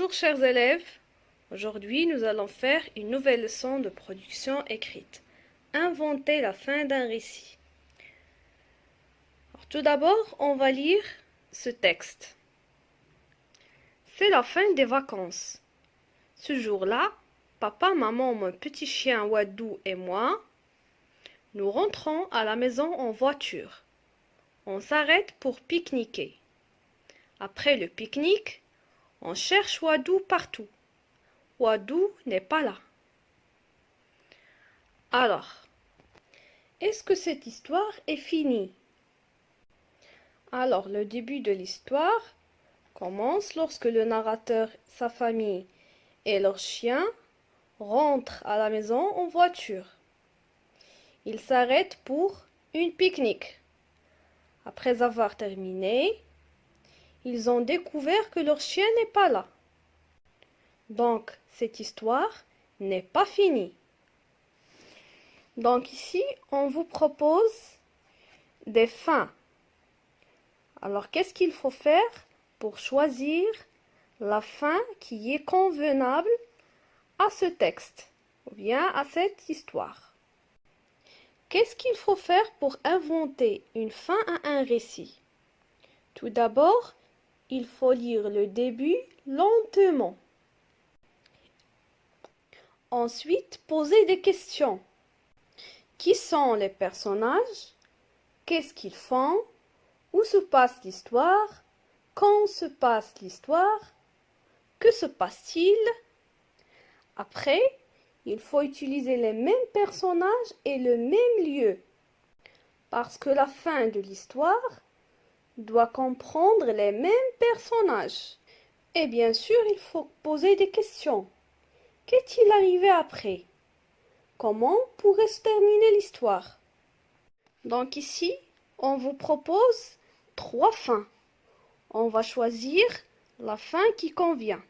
Bonjour chers élèves, aujourd'hui nous allons faire une nouvelle leçon de production écrite. Inventer la fin d'un récit. Alors, tout d'abord, on va lire ce texte. C'est la fin des vacances. Ce jour-là, papa, maman, mon petit chien Wadou et moi, nous rentrons à la maison en voiture. On s'arrête pour pique-niquer. Après le pique-nique, on cherche Wadou partout. Wadou n'est pas là. Alors, est-ce que cette histoire est finie? Alors, le début de l'histoire commence lorsque le narrateur, sa famille et leur chien rentrent à la maison en voiture. Ils s'arrêtent pour une pique-nique. Après avoir terminé, ils ont découvert que leur chien n'est pas là. Donc, cette histoire n'est pas finie. Donc ici, on vous propose des fins. Alors, qu'est-ce qu'il faut faire pour choisir la fin qui est convenable à ce texte ou bien à cette histoire? Qu'est-ce qu'il faut faire pour inventer une fin à un récit? Tout d'abord, il faut lire le début lentement. Ensuite, poser des questions. Qui sont les personnages? Qu'est-ce qu'ils font? Où se passe l'histoire? Quand se passe l'histoire? Que se passe-t-il? Après, il faut utiliser les mêmes personnages et le même lieu. Parce que la fin de l'histoire doit comprendre les mêmes personnages. Et bien sûr, il faut poser des questions. Qu'est-il arrivé après? Comment pourrait se terminer l'histoire? Donc ici, on vous propose 3 fins. On va choisir la fin qui convient.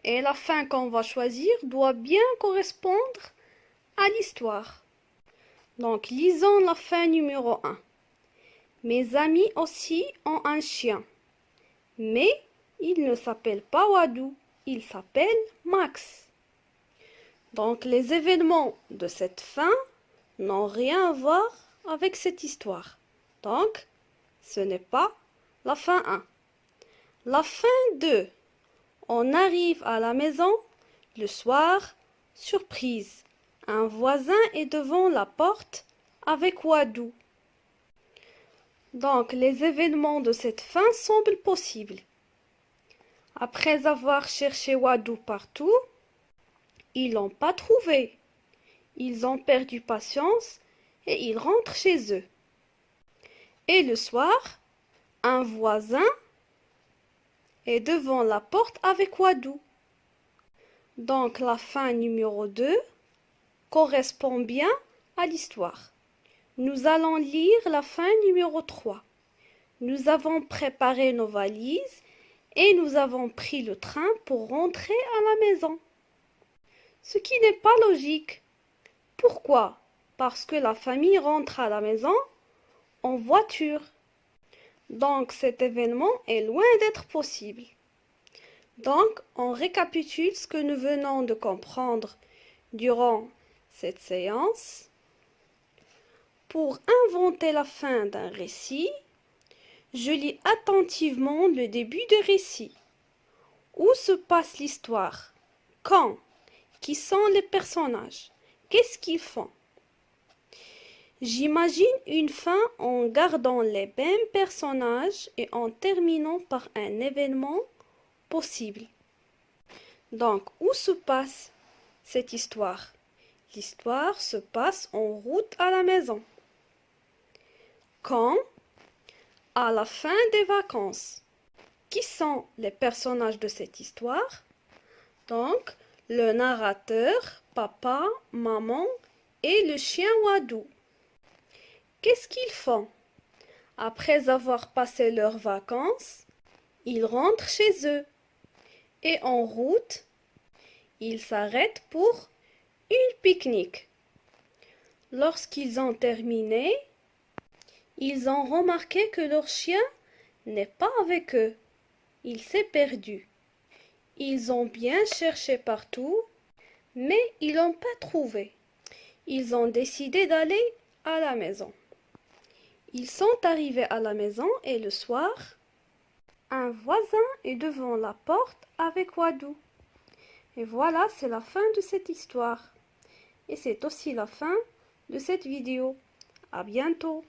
Et la fin qu'on va choisir doit bien correspondre à l'histoire. Donc, lisons la fin numéro 1. Mes amis aussi ont un chien. Mais il ne s'appelle pas Wadou, il s'appelle Max. Donc, les événements de cette fin n'ont rien à voir avec cette histoire. Donc, ce n'est pas la fin 1. La fin 2. On arrive à la maison le soir, surprise. Un voisin est devant la porte avec Wadou. Donc, les événements de cette fin semblent possibles. Après avoir cherché Wadou partout, ils l'ont pas trouvé. Ils ont perdu patience et ils rentrent chez eux. Et le soir, un voisin est devant la porte avec Wadou. Donc la fin numéro 2 correspond bien à l'histoire. Nous allons lire la fin numéro 3. Nous avons préparé nos valises et nous avons pris le train pour rentrer à la maison. Ce qui n'est pas logique. Pourquoi? Parce que la famille rentre à la maison en voiture. Donc cet événement est loin d'être possible. Donc on récapitule ce que nous venons de comprendre durant cette séance. Pour inventer la fin d'un récit, je lis attentivement le début de récit. Où se passe l'histoire? Quand? Qui sont les personnages? Qu'est-ce qu'ils font? J'imagine une fin en gardant les mêmes personnages et en terminant par un événement possible. Donc, où se passe cette histoire? L'histoire se passe en route à la maison. Quand? À la fin des vacances. Qui sont les personnages de cette histoire? Donc, le narrateur, papa, maman et le chien Wadou. Qu'est-ce qu'ils font? Après avoir passé leurs vacances, ils rentrent chez eux. Et en route, ils s'arrêtent pour une pique-nique. Lorsqu'ils ont terminé, ils ont remarqué que leur chien n'est pas avec eux. Il s'est perdu. Ils ont bien cherché partout, mais ils n'ont pas trouvé. Ils ont décidé d'aller à la maison. Ils sont arrivés à la maison et le soir, un voisin est devant la porte avec Wadou. Et voilà, c'est la fin de cette histoire. Et c'est aussi la fin de cette vidéo. À bientôt.